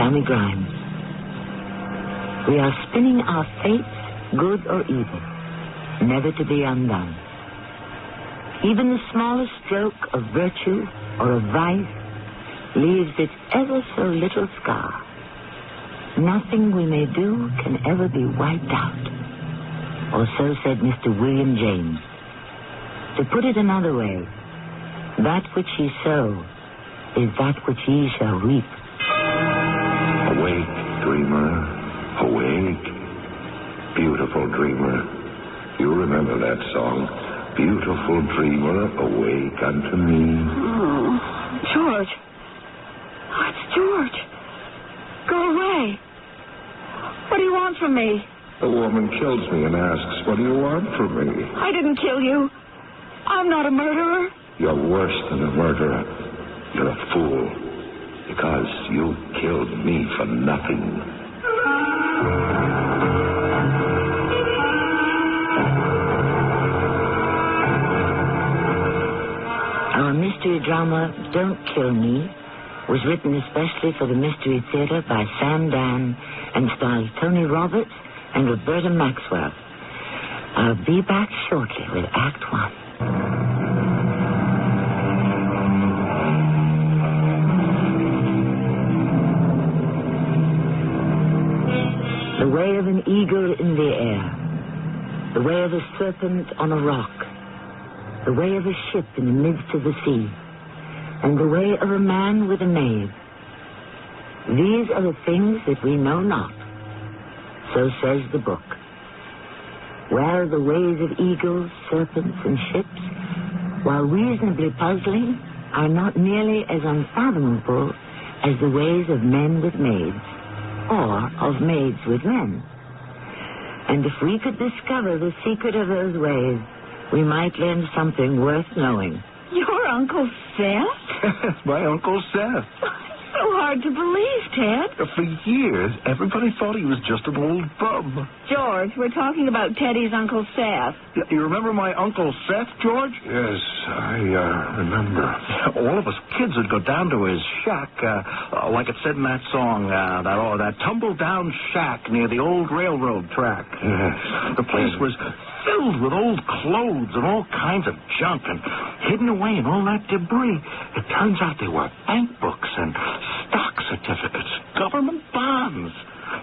Tammy Grimes. We are spinning our fates, good or evil, never to be undone. Even the smallest stroke of virtue or of vice leaves its ever so little scar. Nothing we may do can ever be wiped out. Or so said Mr. William James. To put it another way, that which ye sow is that which ye shall reap. Awake, dreamer, awake. Beautiful dreamer. You remember that song? Beautiful dreamer, awake unto me. Oh, George. Oh, it's George. Go away. What do you want from me? A woman kills me and asks, what do you want from me? I didn't kill you. I'm not a murderer. You're worse than a murderer. You're a fool. Because you killed me for nothing. Our mystery drama, Don't Kill Me, was written especially for the Mystery Theater by Sam Dan and stars Tony Roberts and Roberta Maxwell. I'll be back shortly with Act One. The way of an eagle in the air, the way of a serpent on a rock, the way of a ship in the midst of the sea, and the way of a man with a maid. These are the things that we know not. So says the book. Where the ways of eagles, serpents, and ships, while reasonably puzzling, are not nearly as unfathomable as the ways of men with maids, or of maids with men. And if we could discover the secret of those ways, we might learn something worth knowing. Your Uncle Seth? My Uncle Seth. So hard to believe, Ted. For years, everybody thought he was just an old bum. George, we're talking about Teddy's Uncle Seth. You remember my Uncle Seth, George? Yes, I remember. All of us kids would go down to his shack, like it said in that song, that tumble-down shack near the old railroad track. Yes. The place was filled with old clothes and all kinds of junk, and hidden away in all that debris, it turns out they were bank books and stock certificates, government bonds,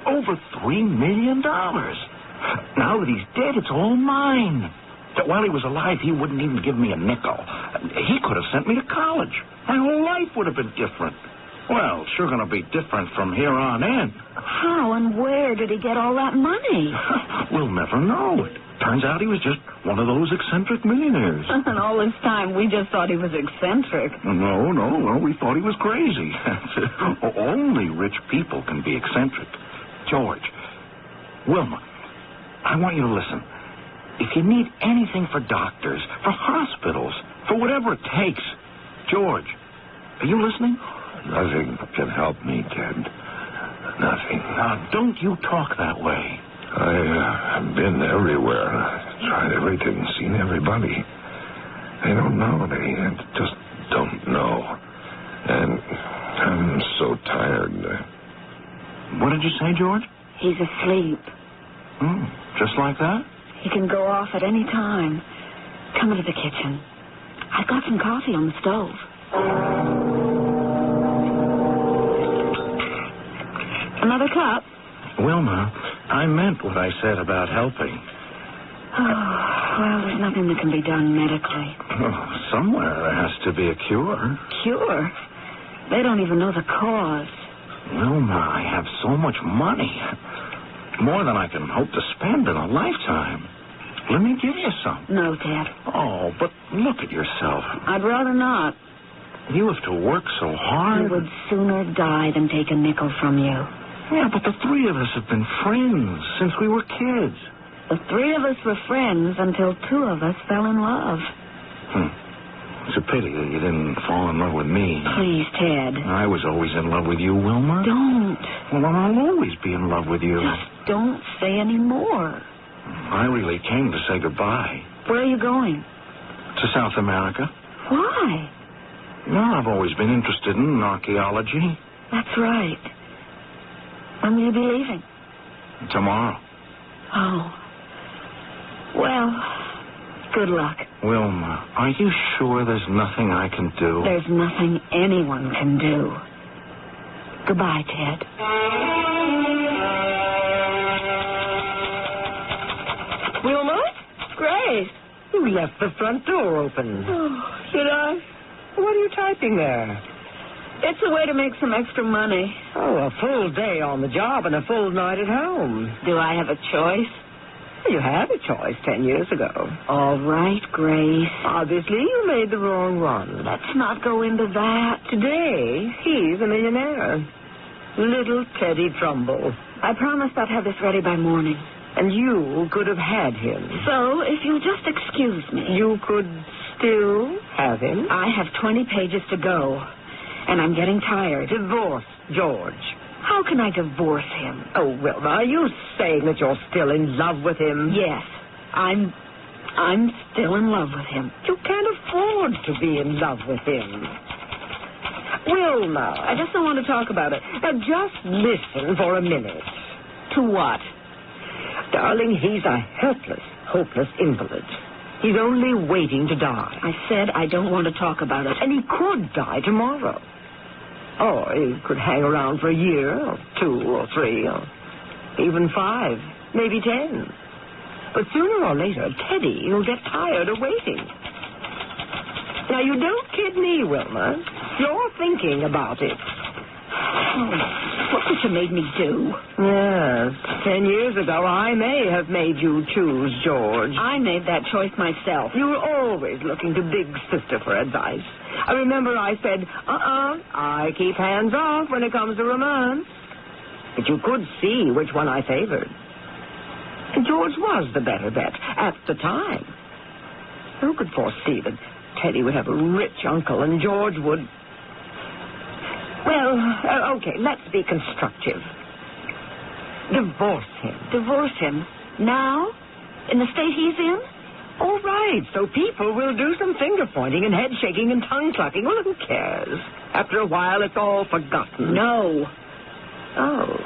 over $3 million. Now that he's dead, it's all mine. While he was alive, he wouldn't even give me a nickel. He could have sent me to college. My whole life would have been different. Well, it's sure going to be different from here on in. How and where did he get all that money? We'll never know. It turns out he was just one of those eccentric millionaires. And all this time, we just thought he was eccentric. No, we thought he was crazy. Only rich people can be eccentric. George, Wilma, I want you to listen. If you need anything for doctors, for hospitals, for whatever it takes, George, are you listening? Nothing can help me, Ted. Nothing. Now, don't you talk that way. I've been everywhere. Tried everything, seen everybody. They don't know. They just don't know. And I'm so tired. What did you say, George? He's asleep. Just like that? He can go off at any time. Come into the kitchen. I've got some coffee on the stove. Another cup? Wilma, I meant what I said about helping. Oh, well, there's nothing that can be done medically. Oh, somewhere there has to be a cure. Cure? They don't even know the cause. Wilma, I have so much money. More than I can hope to spend in a lifetime. Let me give you some. No, Dad. Oh, but look at yourself. I'd rather not. You have to work so hard. I would sooner die than take a nickel from you. Yeah, but the three of us have been friends since we were kids. The three of us were friends until two of us fell in love. It's a pity that you didn't fall in love with me. Please, Ted. I was always in love with you, Wilma. Don't. Well, I'll always be in love with you. Just don't say any more. I really came to say goodbye. Where are you going? To South America. Why? No, I've always been interested in archaeology. That's right. When will you be leaving? Tomorrow. Oh. Well, good luck. Wilma, are you sure there's nothing I can do? There's nothing anyone can do. Goodbye, Ted. Wilma? Grace. You left the front door open. Oh, did I? What are you typing there? It's a way to make some extra money. Oh, a full day on the job and a full night at home. Do I have a choice? You had a choice 10 years ago. All right, Grace. Obviously, you made the wrong one. Let's not go into that. Today, he's a millionaire. Little Teddy Trumbull. I promised I'd have this ready by morning. And you could have had him. So, if you'll just excuse me. You could still have him? I have 20 pages to go, and I'm getting tired. Divorce, George. How can I divorce him? Oh, Wilma, are you saying that you're still in love with him? Yes, I'm still in love with him. You can't afford to be in love with him. Wilma. I just don't want to talk about it. Now, just listen for a minute. To what? Darling, he's a helpless, hopeless invalid. He's only waiting to die. I said I don't want to talk about it. And he could die tomorrow. Or he could hang around for a year, or 2 or 3, or even 5, maybe 10. But sooner or later, Teddy will get tired of waiting. Now, you don't kid me, Wilma. You're thinking about it. Oh, look what you made me do. Yes. 10 years ago, I may have made you choose George. I made that choice myself. You were always looking to Big Sister for advice. I remember I said, I keep hands off when it comes to romance. But you could see which one I favored. And George was the better bet at the time. Who could foresee that Teddy would have a rich uncle and George would... Well, okay, let's be constructive. Divorce him. Divorce him? Now? In the state he's in? All right, so people will do some finger-pointing and head-shaking and tongue-clucking. Well, who cares? After a while, it's all forgotten. No. Oh.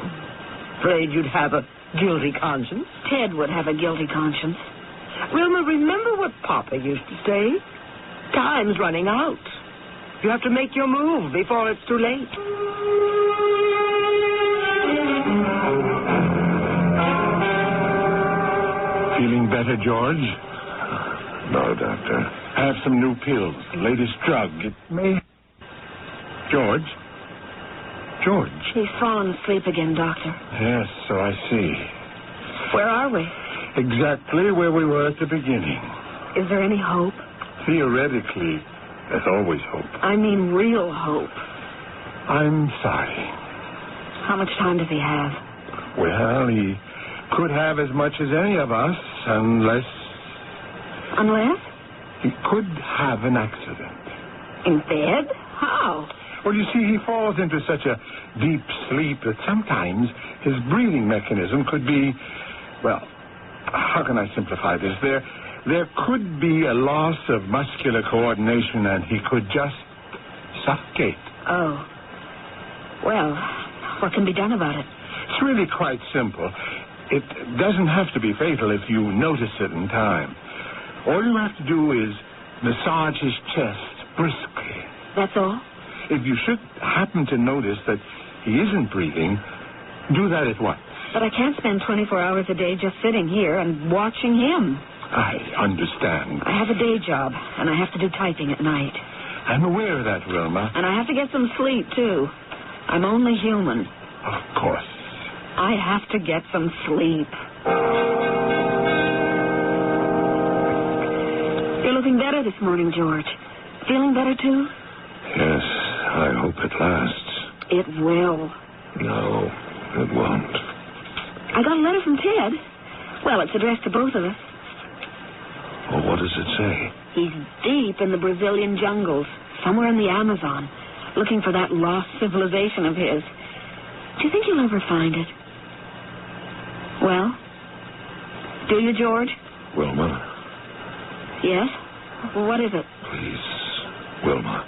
Afraid you'd have a guilty conscience? Ted would have a guilty conscience. Wilma, remember what Papa used to say? Time's running out. You have to make your move before it's too late. Feeling better, George? No, Doctor. I have some new pills. Latest drug. It may... George? George? He's fallen asleep again, Doctor. Yes, so I see. Where are we? Exactly where we were at the beginning. Is there any hope? Theoretically, there's always hope. I mean real hope. I'm sorry. How much time does he have? Well, he could have as much as any of us, unless... Unless? He could have an accident. In bed? How? Well, you see, he falls into such a deep sleep that sometimes his breathing mechanism could be... Well, how can I simplify this? There could be a loss of muscular coordination, and he could just suffocate. Oh. Well, what can be done about it? It's really quite simple. It doesn't have to be fatal if you notice it in time. All you have to do is massage his chest briskly. That's all? If you should happen to notice that he isn't breathing, do that at once. But I can't spend 24 hours a day just sitting here and watching him. I understand. I have a day job, and I have to do typing at night. I'm aware of that, Wilma. And I have to get some sleep, too. I'm only human. Of course. I have to get some sleep. You're looking better this morning, George. Feeling better, too? Yes, I hope it lasts. It will. No, it won't. I got a letter from Ted. Well, it's addressed to both of us. Well, what does it say? He's deep in the Brazilian jungles, somewhere in the Amazon, looking for that lost civilization of his. Do you think you'll ever find it? Well, do you, George? Wilma. Yes? What is it? Please, Wilma.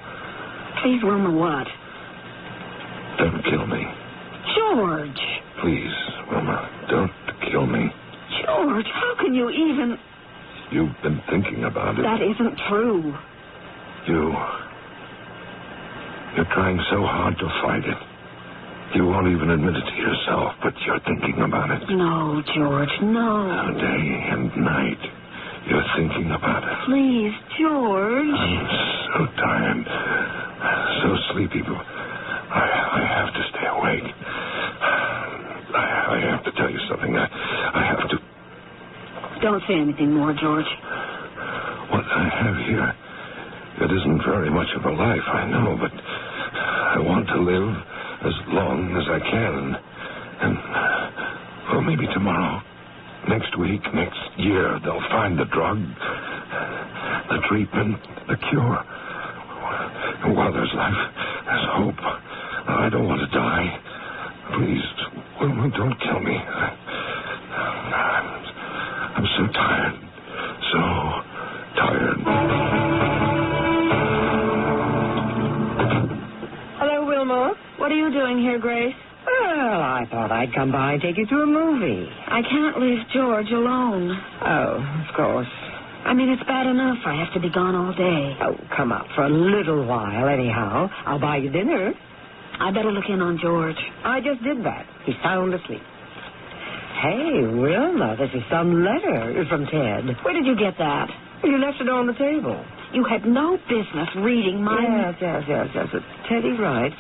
Please, Wilma, what? Don't kill me. George! Please, Wilma, don't kill me. George, how can you even... You've been thinking about it. That isn't true. You're trying so hard to fight it. You won't even admit it to yourself, but you're thinking about it. No, George, no. Day and night, you're thinking about it. Please, George. I'm so tired, so sleepy, but I have to stay awake. I have to tell you something. I have to... Don't say anything more, George. What I have here, it isn't very much of a life, I know, but I want to live as long as I can. And, well, maybe tomorrow, next week, next year, they'll find the drug, the treatment, the cure. And while there's life, there's hope. I don't want to die. Please, Wilma, don't kill me. I'm so tired. So tired. Hello, Wilma. What are you doing here, Grace? Well, I thought I'd come by and take you to a movie. I can't leave George alone. Oh, of course. I mean, it's bad enough I have to be gone all day. Oh, come up for a little while, anyhow. I'll buy you dinner. I better look in on George. I just did that. He's sound asleep. Hey, Wilma, this is some letter from Ted. Where did you get that? You left it on the table. You had no business reading my... Yes. Teddy writes,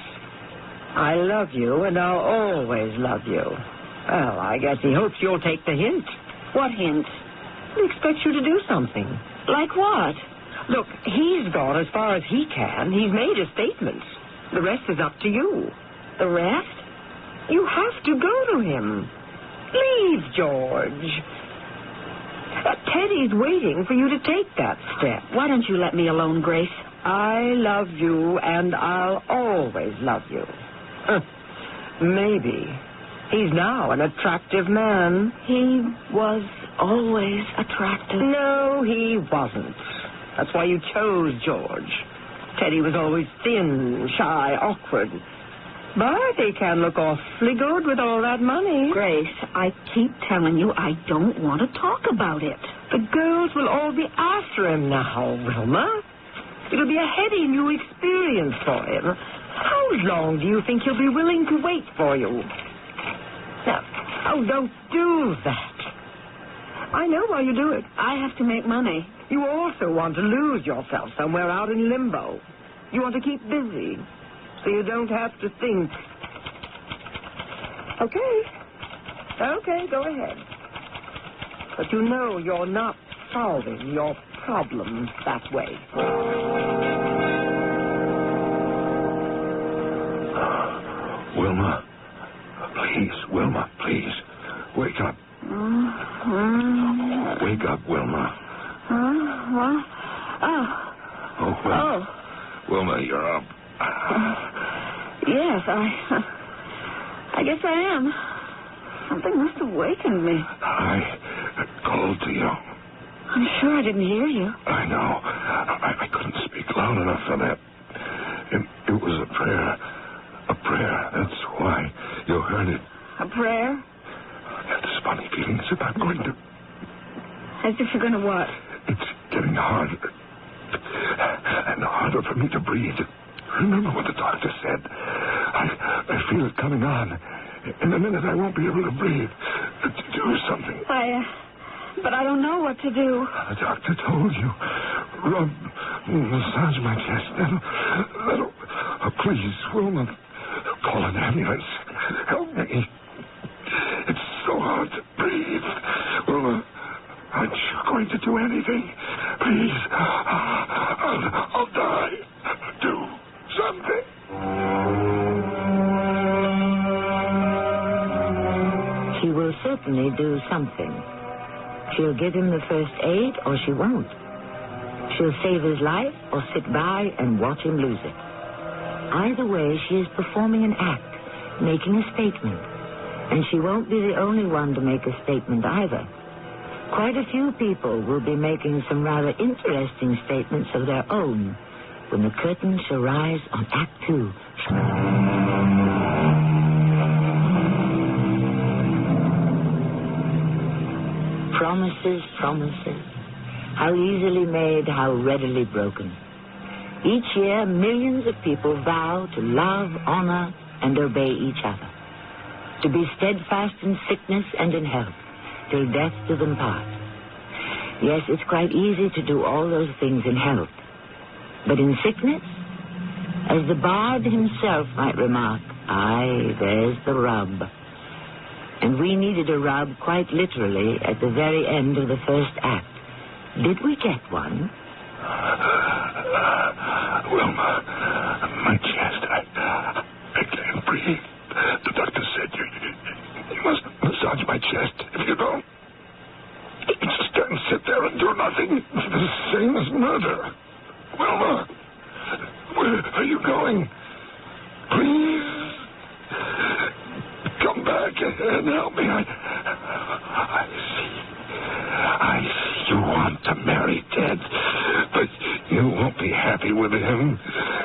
I love you and I'll always love you. Well, I guess he hopes you'll take the hint. What hint? He expects you to do something. Like what? Look, he's gone as far as he can. He's made his statements. The rest is up to you. The rest? You have to go to him. Leave, George. Teddy's waiting for you to take that step. Why don't you let me alone, Grace? I love you, and I'll always love you. Maybe. He's now an attractive man. He was always attractive. No, he wasn't. That's why you chose George. Teddy was always thin, shy, awkward. But he can look awfully good with all that money. Grace, I keep telling you I don't want to talk about it. The girls will all be after him now, Wilma. It'll be a heady new experience for him. How long do you think he'll be willing to wait for you? Now, don't do that. I know why you do it. I have to make money. You also want to lose yourself somewhere out in limbo. You want to keep busy, so you don't have to think. Okay, go ahead. But you know you're not solving your problems that way. Wilma, please, wake up. Wake up, Wilma. What? Oh, Wilma. Wilma, you're up. Yes, I guess I am. Something must have wakened me. I called to you. I'm sure I didn't hear you. I know. I couldn't speak loud enough for that. It was a prayer. A prayer. That's why you heard it. A prayer? I have this funny feeling as if I'm going to... As if you're going to what? It's getting harder. And harder for me to breathe. Remember what the doctor said. I feel it coming on. In a minute, I won't be able to breathe. To do something. But I don't know what to do. The doctor told you. Rub, massage my chest. That'll... please, Wilma, call an ambulance. Help me. It's so hard to breathe. Wilma, aren't you going to do anything? Please. I'll die. Do something. She will certainly do something. She'll give him the first aid, or she won't. She'll save his life, or sit by and watch him lose it. Either way, she is performing an act, making a statement. And she won't be the only one to make a statement either. Quite a few people will be making some rather interesting statements of their own when the curtain shall rise on Act 2. promises. How easily made, how readily broken. Each year, millions of people vow to love, honor, and obey each other. To be steadfast in sickness and in health, till death do them part. Yes, it's quite easy to do all those things in health. But in sickness, as the bard himself might remark, aye, there's the rub. And we needed a rub quite literally at the very end of the first act. Did we get one? Wilma, my chest, I can't breathe. The doctor said you must massage my chest. If you don't, you just can't sit there and do nothing. It's the same as murder. Wilma, where are you going? Please, come back and help me. I see you want to marry Ted, but you won't be happy with him.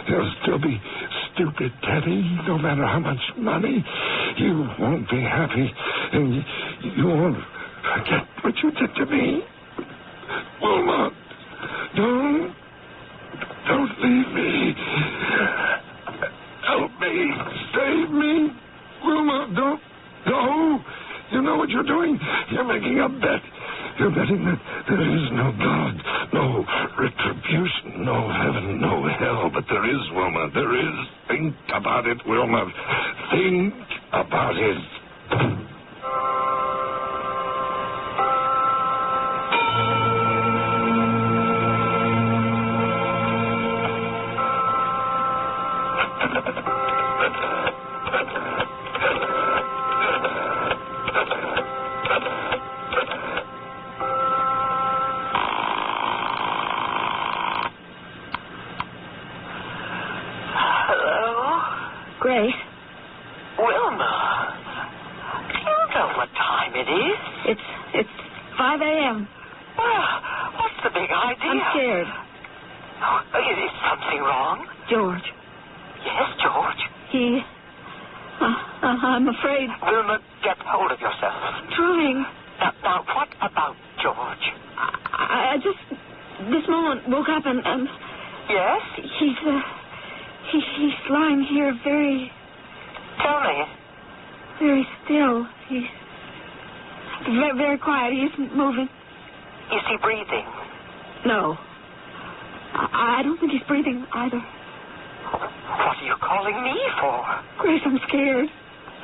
He'll still be stupid, Teddy, no matter how much money. You won't be happy, and you won't forget what you did to me. Wilma, don't leave me. Help me. Save me. Wilma, don't go. You know what you're doing? You're making a bet. You're betting that there is no God, no retribution, no heaven, no hell. But there is, Wilma. There is. Think about it, Wilma. Think about it. Grace? Wilma, do you know what time it is? It's 5 a.m. Well, what's the big idea? I'm scared. Oh, is something wrong? George. Yes, George? I'm afraid. Wilma, get hold of yourself. I'm trying. Now, what about George? I just, this moment, woke up and Yes? He's lying here very... Tell me. Very still. He's very, very quiet. He isn't moving. Is he breathing? No. I don't think he's breathing either. What are you calling me for? Grace, I'm scared.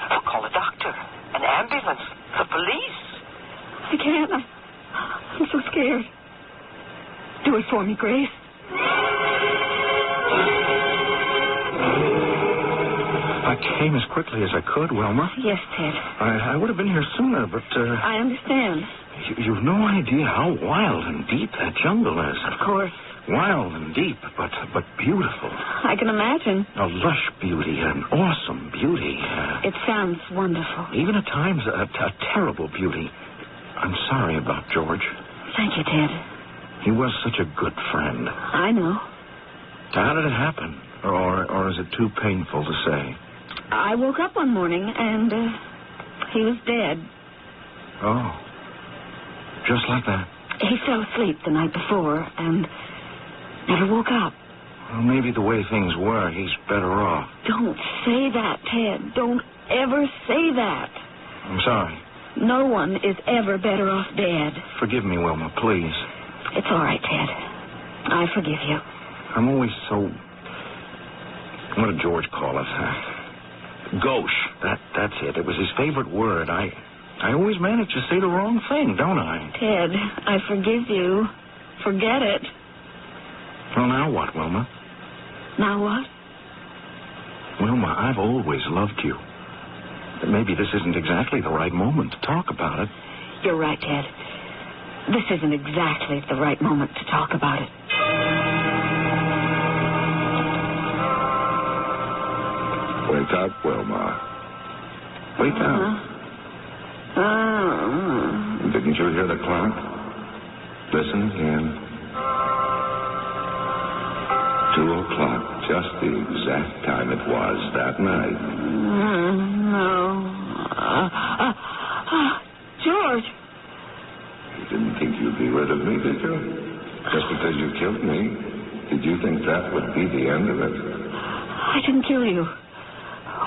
Well, call a doctor, an ambulance, the police. I can't. I'm so scared. Do it for me, Grace. I came as quickly as I could, Wilma. Yes, Ted. I would have been here sooner, but... I understand. You've no idea how wild and deep that jungle is. Of course. Wild and deep, but beautiful. I can imagine. A lush beauty, an awesome beauty. It sounds wonderful. Even at times, a terrible beauty. I'm sorry about George. Thank you, Ted. He was such a good friend. I know. How did it happen? Or is it too painful to say? I woke up one morning and he was dead. Oh. Just like that? He fell asleep the night before and never woke up. Well, maybe the way things were, he's better off. Don't say that, Ted. Don't ever say that. I'm sorry. No one is ever better off dead. Forgive me, Wilma, please. It's all right, Ted. I forgive you. I'm always so... What did George call it? Gauche. That's it. It was his favorite word. I always manage to say the wrong thing, don't I? Ted, I forgive you. Forget it. Well, now what, Wilma? Now what? Wilma, I've always loved you. But maybe this isn't exactly the right moment to talk about it. You're right, Ted. This isn't exactly the right moment to talk about it. Wake up, Wilma. Wake up. Didn't you hear the clock? Listen again. 2 o'clock, just the exact time it was that night. No. George. You didn't think you'd be rid of me, did you? Just because you killed me, did you think that would be the end of it? I didn't kill you.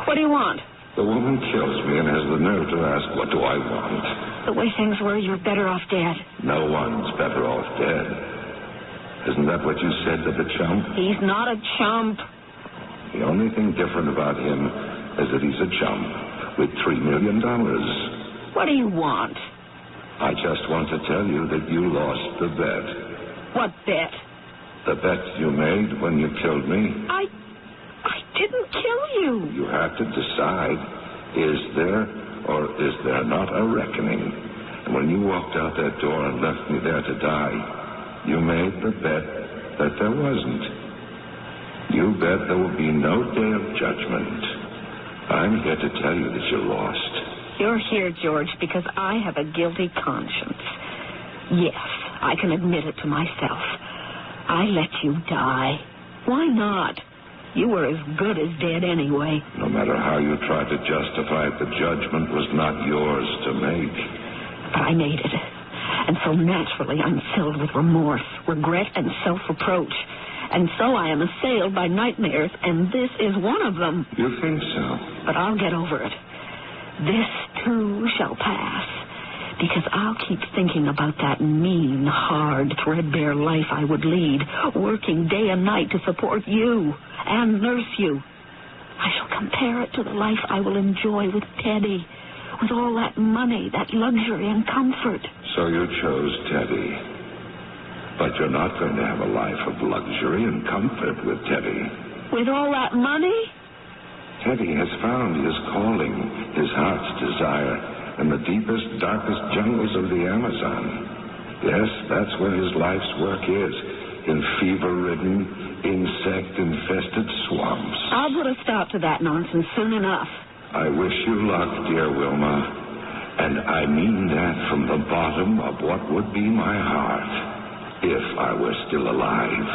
What do you want? The woman kills me and has the nerve to ask, what do I want? The way things were, you're better off dead. No one's better off dead. Isn't that what you said to the chump? He's not a chump. The only thing different about him is that he's a chump with $3 million. What do you want? I just want to tell you that you lost the bet. What bet? The bet you made when you killed me. I didn't kill you. You have to decide, is there or is there not a reckoning? And when you walked out that door and left me there to die, you made the bet that there wasn't. You bet there will be no day of judgment. I'm here to tell you that you lost. You're here, George, because I have a guilty conscience. Yes, I can admit it to myself. I let you die. Why not? You were as good as dead anyway. No matter how you tried to justify it, the judgment was not yours to make. But I made it. And so naturally I'm filled with remorse, regret, and self-reproach. And so I am assailed by nightmares, and this is one of them. You think so? But I'll get over it. This, too, shall pass. Because I'll keep thinking about that mean, hard, threadbare life I would lead, working day and night to support you and nurse you. I shall compare it to the life I will enjoy with Teddy, with all that money, that luxury and comfort. So you chose Teddy. But you're not going to have a life of luxury and comfort with Teddy. With all that money? Teddy has found his calling, his heart's desire, in the deepest, darkest jungles of the Amazon. Yes, that's where his life's work is, in fever-ridden, insect-infested swamps. I'll put a stop to that nonsense soon enough. I wish you luck, dear Wilma, and I mean that from the bottom of what would be my heart, if I were still alive.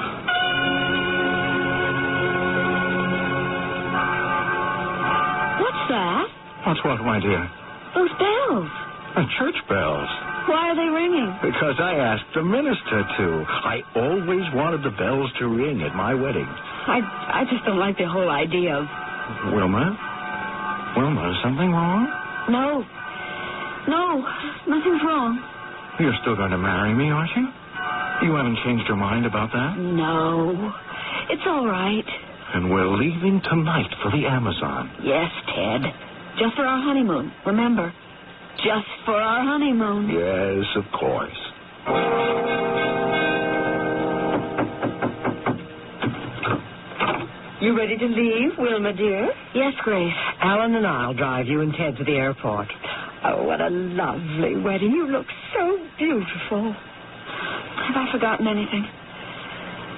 What's that? What's what, my dear? Those bells. Church bells. Why are they ringing? Because I asked the minister to. I always wanted the bells to ring at my wedding. I just don't like the whole idea of... Wilma? Wilma, is something wrong? No, nothing's wrong. You're still going to marry me, aren't you? You haven't changed your mind about that? No, it's all right. And we're leaving tonight for the Amazon. Yes, Ted. Just for our honeymoon, remember. Just for our honeymoon. Yes, of course. You ready to leave, Wilma, dear? Yes, Grace. Alan and I'll drive you and Ted to the airport. Oh, what a lovely wedding. You look so beautiful. Have I forgotten anything?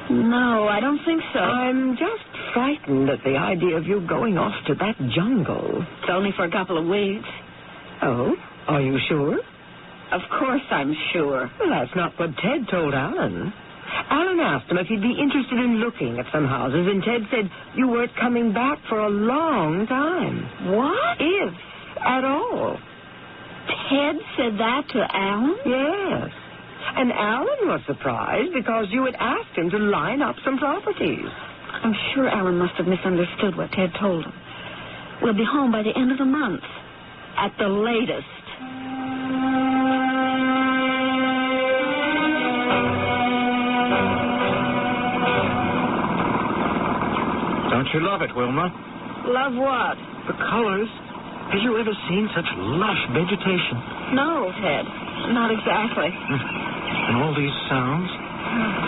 No, I don't think so. I'm just frightened at the idea of you going off to that jungle. It's only for a couple of weeks. Oh? Are you sure? Of course I'm sure. Well, that's not what Ted told Alan. Alan asked him if he'd be interested in looking at some houses, and Ted said you weren't coming back for a long time. What? If at all. Ted said that to Alan? Yes. And Alan was surprised because you had asked him to line up some properties. I'm sure Alan must have misunderstood what Ted told him. We'll be home by the end of the month. At the latest. Don't you love it, Wilma? Love what? The colors. Have you ever seen such lush vegetation? No, Ted. Not exactly. And all these sounds?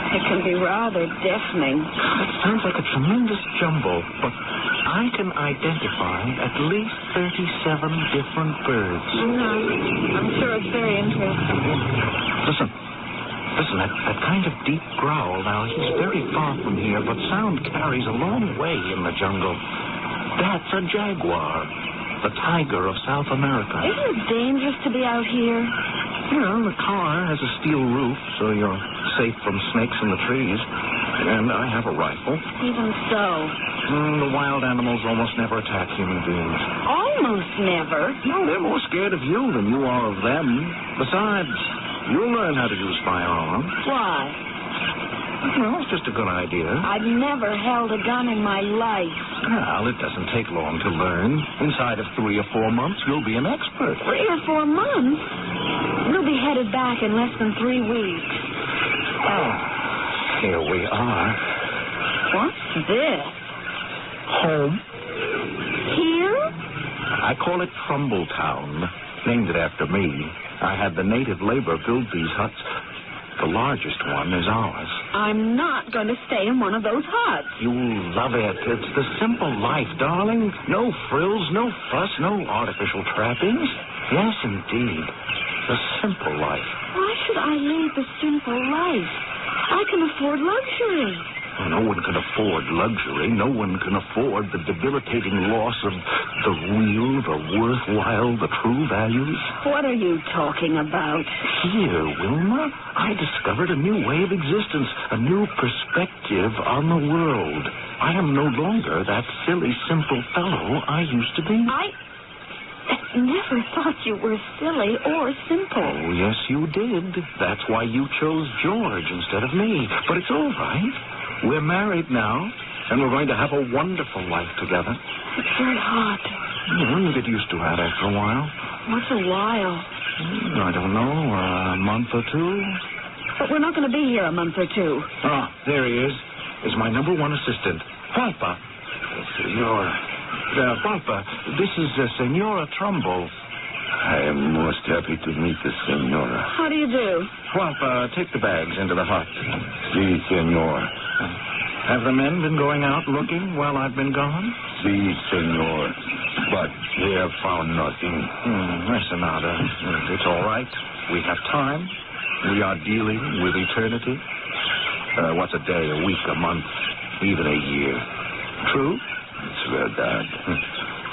It can be rather deafening. It sounds like a tremendous jumble, but I can identify at least 37 different birds. I'm sure it's very interesting. Listen, that kind of deep growl. Now, he's very far from here, but sound carries a long way in the jungle. That's a jaguar, the tiger of South America. Isn't it dangerous to be out here? You know, the car has a steel roof, so you're safe from snakes in the trees. And I have a rifle. Even so. The wild animals almost never attack human beings. Almost never. No, they're more scared of you than you are of them. Besides, You'll learn how to use my arm. Why? Well, it's just a good idea. I've never held a gun in my life. Well, it doesn't take long to learn. Inside of 3 or 4 months, you'll be an expert. 3 or 4 months? We'll be headed back in less than 3 weeks. Oh, here we are. What's this? Home. Here? I call it Trumbulltown. Named it after me. I had the native labor build these huts. The largest one is ours. I'm not going to stay in one of those huts. You'll love it. It's the simple life, darling. No frills, no fuss, no artificial trappings. Yes, indeed. The simple life. Why should I lead the simple life? I can afford luxury. No one can afford luxury. No one can afford the debilitating loss of the real, the worthwhile, the true values. What are you talking about? Here, Wilma, I discovered a new way of existence, a new perspective on the world. I am no longer that silly, simple fellow I used to be. I never thought you were silly or simple. Oh, yes, you did. That's why you chose George instead of me. But it's all right. We're married now, and we're going to have a wonderful life together. It's very hot. You get used to that after a while. What's a while? I don't know, a month or 2. But we're not going to be here a month or 2. Ah, there he is. Is my #1 assistant, Juanpa. Senora. Juanpa, this is Senora Trumbull. I am most happy to meet the senora. How do you do? Juanpa, take the bags into the hut. Si, senor. Have the men been going out looking while I've been gone? Si, senor. But they have found nothing. Listen, Nada. It's all right. We have time. We are dealing with eternity. What's a day, a week, a month, even a year? True? It's verdad.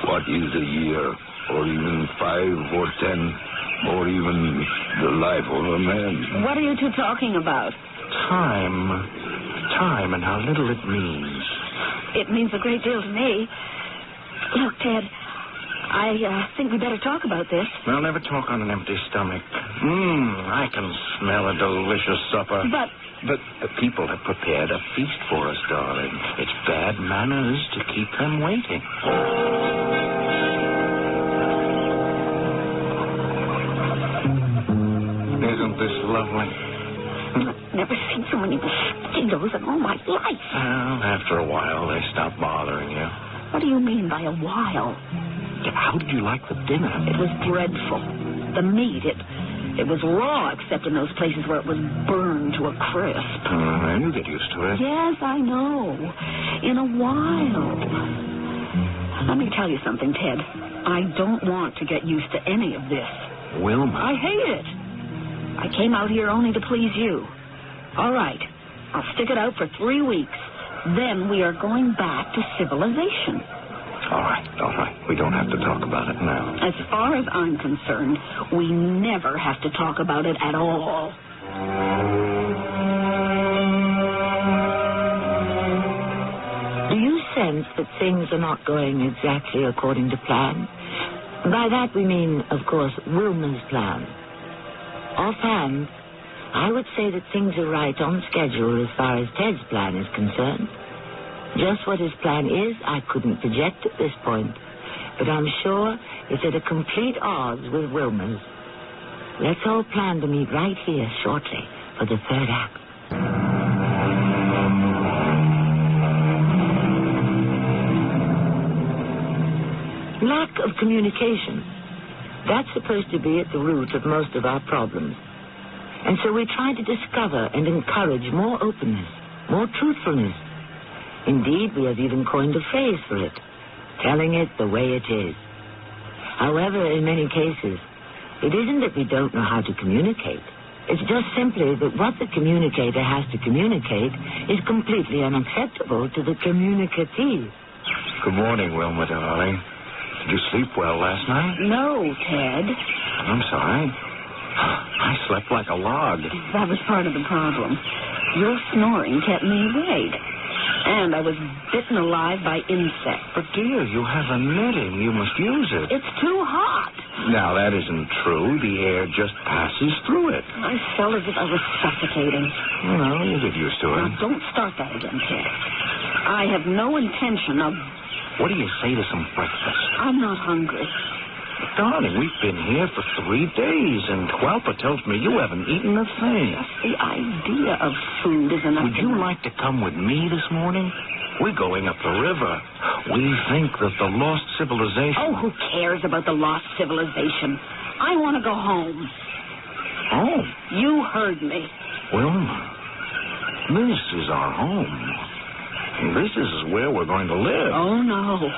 What is a year? Or even 5 or 10, or even the life of a man. What are you two talking about? Time. Time and how little it means. It means a great deal to me. Look, Ted, I think we better talk about this. We'll never talk on an empty stomach. I can smell a delicious supper. But the people have prepared a feast for us, darling. It's bad manners to keep them waiting. Isn't this lovely? I've never seen so many mosquitoes in all my life. Well, after a while, they stop bothering you. What do you mean by a while? How did you like the dinner? It was dreadful. The meat, it was raw, except in those places where it was burned to a crisp. You get used to it. Yes, I know. In a while. Let me tell you something, Ted. I don't want to get used to any of this. Wilma. I hate it. I came out here only to please you. All right. I'll stick it out for 3 weeks. Then we are going back to civilization. All right. We don't have to talk about it now. As far as I'm concerned, we never have to talk about it at all. Do you sense that things are not going exactly according to plan? By that we mean, of course, Wilma's plan. Offhand, I would say that things are right on schedule as far as Ted's plan is concerned. Just what his plan is, I couldn't project at this point, but I'm sure it's at a complete odds with Wilma's. Let's all plan to meet right here shortly for the 3rd act. Lack of communication. That's supposed to be at the root of most of our problems. And so we try to discover and encourage more openness, more truthfulness. Indeed, we have even coined a phrase for it, telling it the way it is. However, in many cases, it isn't that we don't know how to communicate. It's just simply that what the communicator has to communicate is completely unacceptable to the communicatee. Good morning, Wilma, darling. Did you sleep well last night? No, Ted. I'm sorry. I slept like a log. That was part of the problem. Your snoring kept me awake. And I was bitten alive by insects. But, dear, you have a netting. You must use it. It's too hot. Now, that isn't true. The air just passes through it. I felt as if I was suffocating. Well, you get used to it. Now, don't start that again, Ted. I have no intention of... What do you say to some breakfast? I'm not hungry. Darling, we've been here for 3 days, and Qualpa tells me you haven't eaten a thing. Just the idea of food is enough. Would you like to come with me this morning? We're going up the river. We think that the lost civilization... Oh, who cares about the lost civilization? I want to go home. Oh. You heard me. Well, this is our home. This is where we're going to live. Oh, no.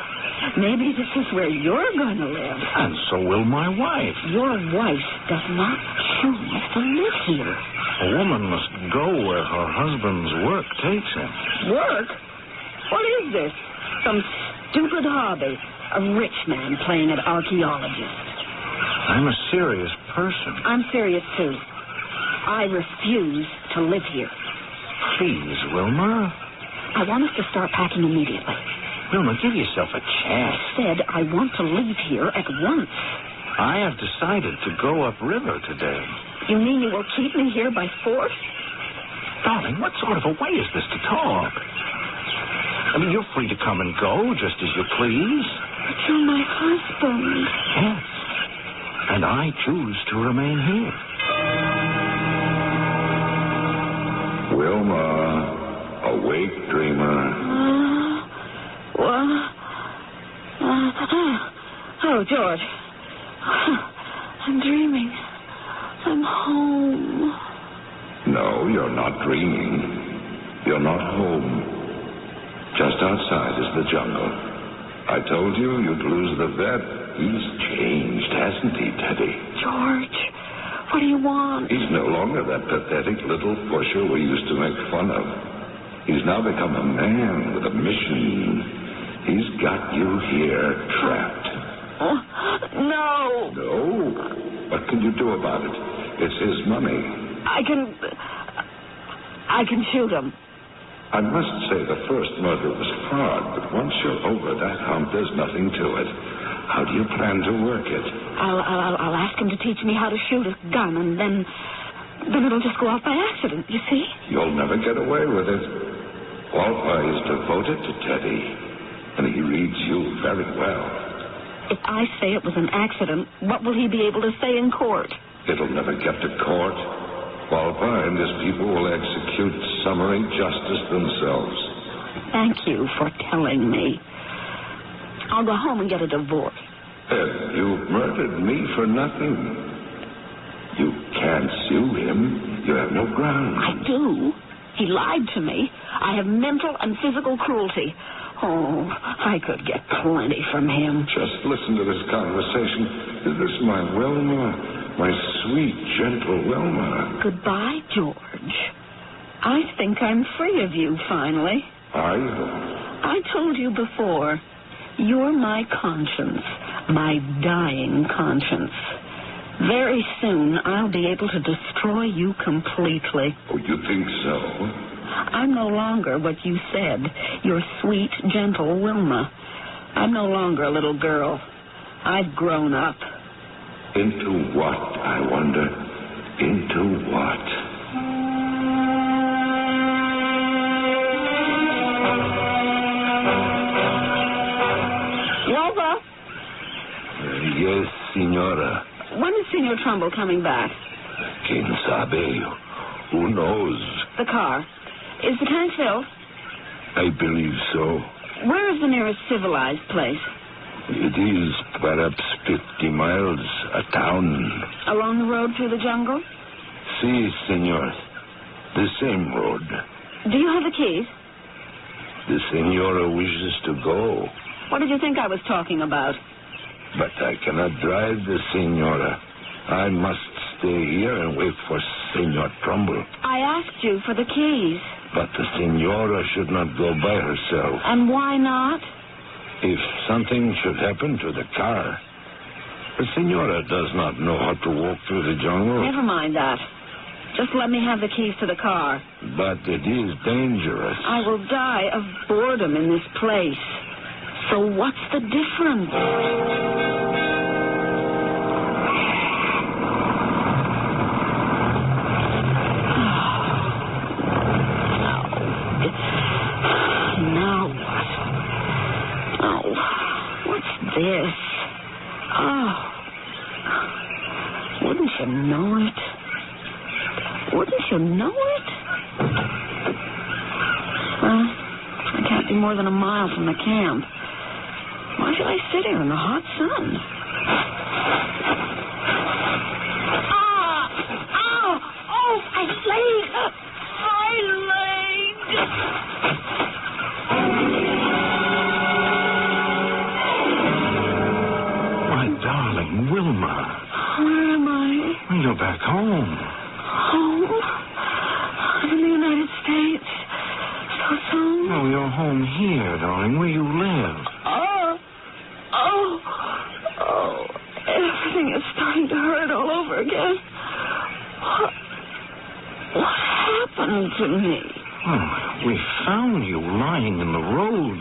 Maybe this is where you're going to live. And so will my wife. Your wife does not choose to live here. A woman must go where her husband's work takes him. Work? What is this? Some stupid hobby? A rich man playing at archaeologist. I'm a serious person. I'm serious, too. I refuse to live here. Please, Wilma. I want us to start packing immediately. Wilma, give yourself a chance. I said I want to leave here at once. I have decided to go upriver today. You mean you will keep me here by force? Darling, what sort of a way is this to talk? I mean, you're free to come and go just as you please. But you're my husband. Yes. And I choose to remain here. Wilma, awake, dreamer. What? Oh, George. I'm dreaming. I'm home. No, you're not dreaming. You're not home. Just outside is the jungle. I told you you'd lose the vet. He's changed, hasn't he, Teddy? George, what do you want? He's no longer that pathetic little pusher we used to make fun of. He's now become a man with a mission. He's got you here trapped. Oh, no. No? What can you do about it? It's his money. I can shoot him. I must say the first murder was hard, but once you're over that hump, there's nothing to it. How do you plan to work it? I'll ask him to teach me how to shoot a gun, and then it'll just go off by accident, you see? You'll never get away with it. Qualpa is devoted to Teddy, and he reads you very well. If I say it was an accident, what will he be able to say in court? It'll never get to court. Qualpa and his people will execute summary justice themselves. Thank you for telling me. I'll go home and get a divorce. Ed, you murdered me for nothing. You can't sue him. You have no grounds. I do. He lied to me. I have mental and physical cruelty. Oh, I could get plenty from him. Just listen to this conversation. Is this my Wilma? My sweet, gentle Wilma? Goodbye, George. I think I'm free of you, finally. Are you? I told you before, you're my conscience, my dying conscience. Very soon, I'll be able to destroy you completely. Oh, you think so? I'm no longer what you said, your sweet, gentle Wilma. I'm no longer a little girl. I've grown up. Into what, I wonder? Into what? Walter? Yes, Senora. When is Senor Trumbull coming back? Quien sabe? Who knows? The car. Is the tank filled? I believe so. Where is the nearest civilized place? It is perhaps 50 miles, a town. Along the road through the jungle? Si, senor. The same road. Do you have the keys? The senora wishes to go. What did you think I was talking about? But I cannot drive the senora. I must stay here and wait for Senor Trumbull. I asked you for the keys. But the senora should not go by herself. And why not? If something should happen to the car, the senora does not know how to walk through the jungle. Never mind that. Just let me have the keys to the car. But it is dangerous. I will die of boredom in this place. So what's the difference? this? Oh. Wouldn't you know it? Wouldn't you know it? Well, I can't be more than a mile from the camp. Why should I sit here in the hot sun? Oh, my leg! My leg! My darling Wilma. Where am I? You're back home. Home? I'm in the United States. So soon? Oh, you're home here, darling, where you live. Oh, everything is starting to hurt all over again. What happened to me? Oh, we found you lying in the road.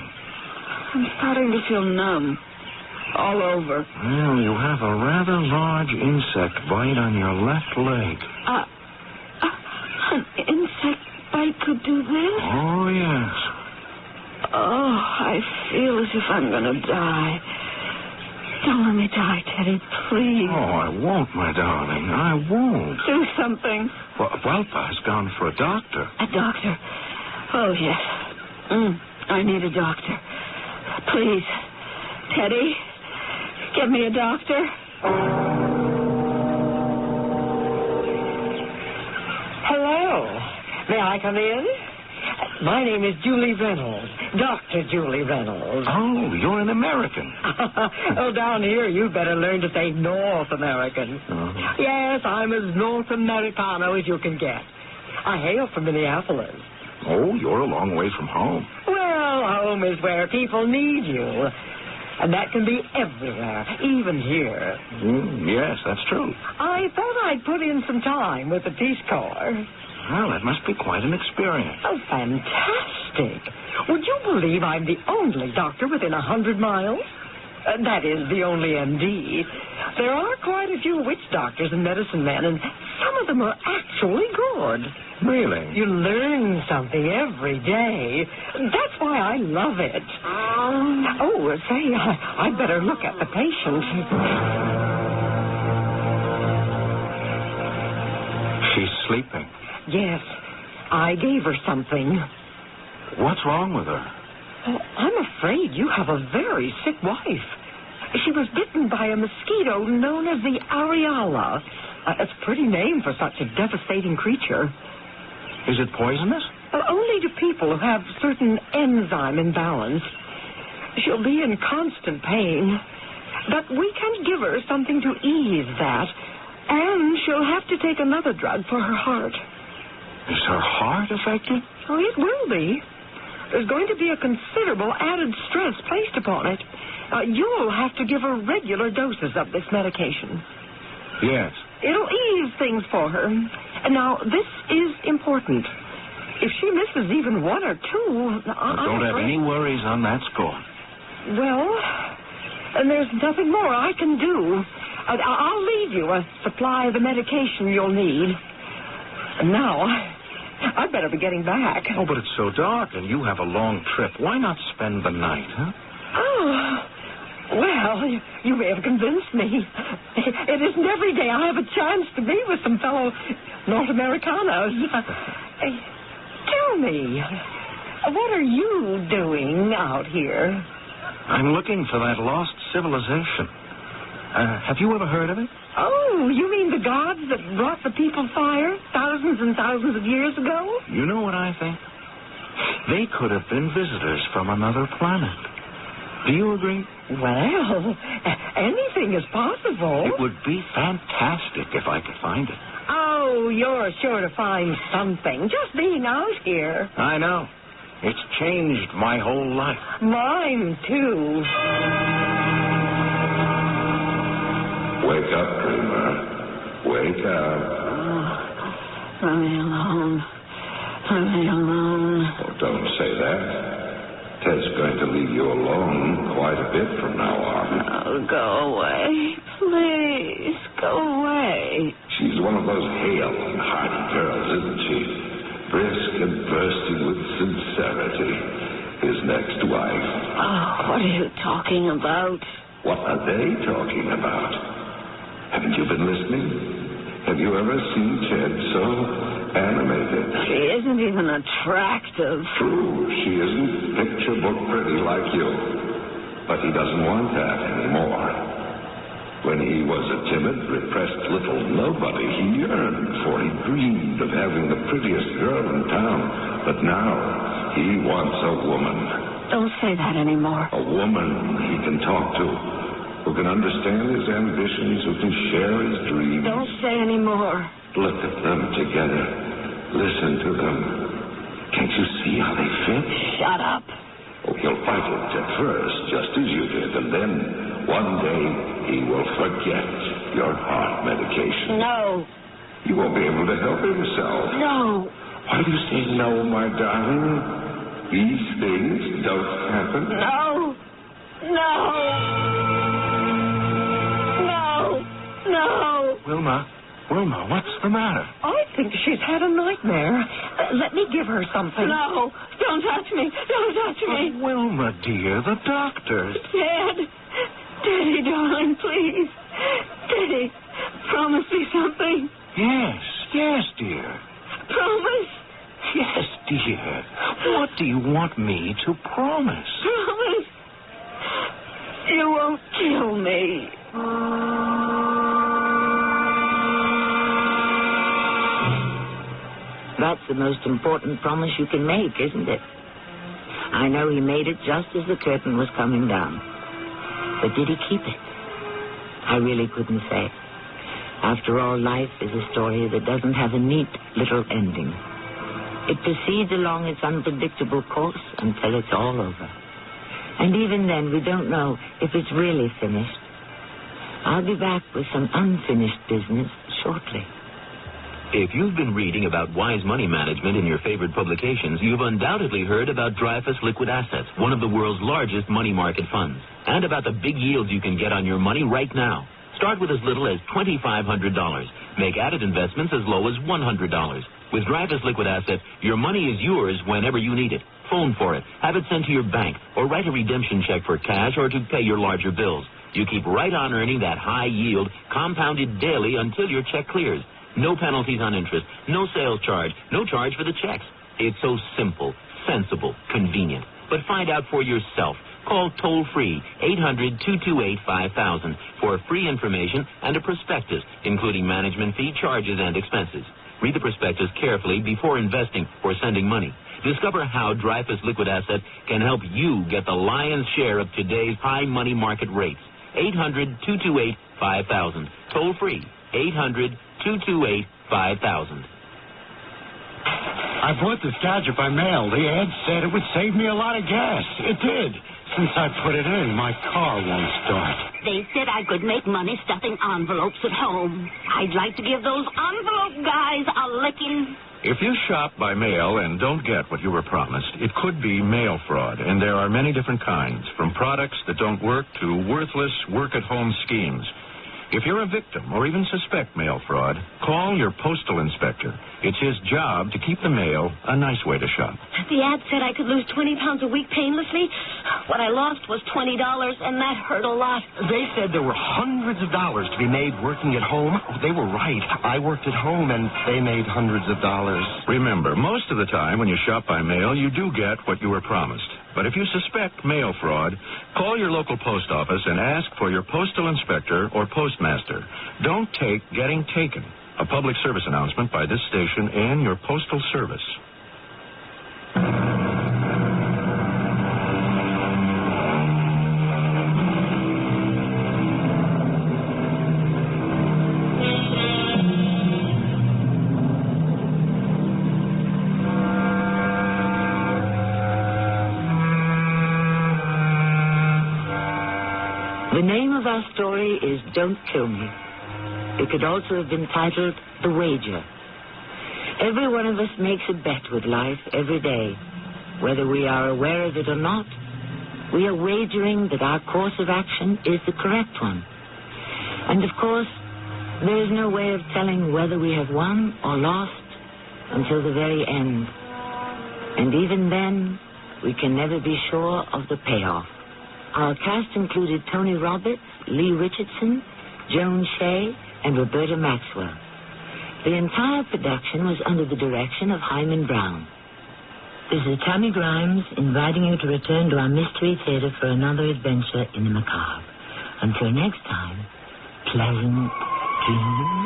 I'm starting to feel numb all over. Well, you have a rather large insect bite on your left leg. An insect bite could do this? Oh, yes. Oh, I feel as if I'm going to die. Don't let me die, Teddy, please. Oh, I won't, my darling. I won't. Do something. Well, Walpa has gone for a doctor. A doctor? Oh, yes. I need a doctor. Please, Teddy, get me a doctor. Hello. May I come in? My name is Julie Reynolds, Dr. Julie Reynolds. Oh, you're an American. Oh, down here, you better learn to say North American. Yes, I'm as North Americano as you can get. I hail from Minneapolis. Oh, you're a long way from home. Well, home is where people need you. And that can be everywhere, even here. Yes, that's true. I thought I'd put in some time with the Peace Corps. Well, that must be quite an experience. Oh, fantastic. Would you believe I'm the only doctor within 100 miles? That is, the only MD. There are quite a few witch doctors and medicine men, and some of them are actually good. Really? You learn something every day. That's why I love it. Say, I'd better look at the patient. She's sleeping. Yes, I gave her something. What's wrong with her? Oh, I'm afraid you have a very sick wife. She was bitten by a mosquito known as the Areola. It's a pretty name for such a devastating creature. Is it poisonous? Only to people who have certain enzyme imbalance. She'll be in constant pain, but we can give her something to ease that, and she'll have to take another drug for her heart. Is her heart affected? Oh, it will be. There's going to be a considerable added stress placed upon it. You'll have to give her regular doses of this medication. Yes. It'll ease things for her. And now, this is important. If she misses even one or two... Don't have any worries on that score. Well, and there's nothing more I can do. I'll leave you a supply of the medication you'll need. And now, I'd better be getting back. Oh, but it's so dark, and you have a long trip. Why not spend the night, huh? Oh, well, you may have convinced me. It isn't every day I have a chance to be with some fellow North Americanos. Tell me, what are you doing out here? I'm looking for that lost civilization. Have you ever heard of it? Oh, you mean the gods that brought the people fire thousands and thousands of years ago? You know what I think? They could have been visitors from another planet. Do you agree? Well, anything is possible. It would be fantastic if I could find it. Oh, you're sure to find something, just being out here. I know. It's changed my whole life. Mine, too. Wake up, dreamer. Wake up. Let me alone. Let me alone. Oh, don't say that. Ted's going to leave you alone quite a bit from now on. Oh, go away. Please, go away. She's one of those hale and hearty girls, isn't she? Brisk and bursting with sincerity. His next wife. Oh, what are you talking about? What are they talking about? Haven't you been listening? Have you ever seen Ted so animated? She isn't even attractive. True, she isn't picture book pretty like you. But he doesn't want that anymore. When he was a timid, repressed little nobody, he yearned for, he dreamed of having the prettiest girl in town. But now, he wants a woman. Don't say that anymore. A woman he can talk to, who can understand his ambitions, who can share his dreams. Don't say anymore. Look at them together. Listen to them. Can't you see how they fit? Shut up. Oh, he'll fight it at first, just as you did, and then one day he will forget your heart medication. No. He won't be able to help himself. No. Why do you say no, my darling? These things don't happen. No. No. No. No. Wilma, what's the matter? I think she's had a nightmare. Let me give her something. No. Don't touch me. Don't touch me. Oh, Wilma, dear, the doctors. Dad. Daddy, darling, please. Daddy, promise me something. Yes, dear. Promise. Yes, dear. What do you want me to promise? Promise. You won't kill me. That's the most important promise you can make, isn't it? I know he made it just as the curtain was coming down. But did he keep it? I really couldn't say. After all, life is a story that doesn't have a neat little ending. It proceeds along its unpredictable course until it's all over. And even then, we don't know if it's really finished. I'll be back with some unfinished business shortly. If you've been reading about wise money management in your favorite publications, you've undoubtedly heard about Dreyfus Liquid Assets, one of the world's largest money market funds, and about the big yields you can get on your money right now. Start with as little as $2,500. Make added investments as low as $100. With Dreyfus Liquid Assets, your money is yours whenever you need it. Phone for it, have it sent to your bank, or write a redemption check for cash or to pay your larger bills. You keep right on earning that high yield, compounded daily until your check clears. No penalties on interest, no sales charge, no charge for the checks. It's so simple, sensible, convenient. But find out for yourself. Call toll-free 800-228-5000 for free information and a prospectus, including management fee, charges, and expenses. Read the prospectus carefully before investing or sending money. Discover how Dreyfus Liquid Assets can help you get the lion's share of today's high money market rates. 800-228-5000. Toll-free 800-228-5000. I bought this gadget by mail. The ad said it would save me a lot of gas. It did. Since I put it in, my car won't start. They said I could make money stuffing envelopes at home. I'd like to give those envelope guys a licking. If you shop by mail and don't get what you were promised, it could be mail fraud, and there are many different kinds, from products that don't work to worthless work-at-home schemes. If you're a victim or even suspect mail fraud, call your postal inspector. It's his job to keep the mail a nice way to shop. The ad said I could lose 20 pounds a week painlessly. What I lost was $20, and that hurt a lot. They said there were hundreds of dollars to be made working at home. They were right. I worked at home, and they made hundreds of dollars. Remember, most of the time when you shop by mail, you do get what you were promised. But if you suspect mail fraud, call your local post office and ask for your postal inspector or postmaster. Don't take getting taken. A public service announcement by this station and your postal service. The name of our story is Don't Kill Me. It could also have been titled The Wager. Every one of us makes a bet with life every day. Whether we are aware of it or not, we are wagering that our course of action is the correct one. And of course, there is no way of telling whether we have won or lost until the very end. And even then, we can never be sure of the payoff. Our cast included Tony Roberts, Lee Richardson, Joan Shea, and Roberta Maxwell. The entire production was under the direction of Hyman Brown. This is Tammy Grimes inviting you to return to our Mystery Theater for another adventure in the macabre. Until next time, pleasant dreams.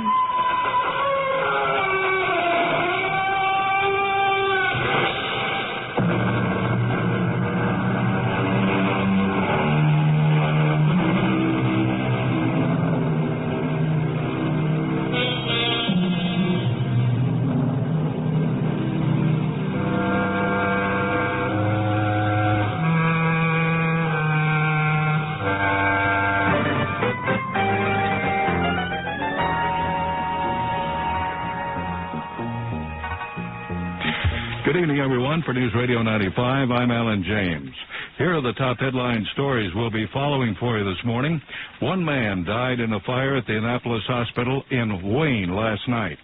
Good evening, everyone. For News Radio 95, I'm Alan James. Here are the top headline stories we'll be following for you this morning. One man died in a fire at the Annapolis Hospital in Wayne last night.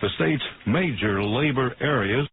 The state's major labor areas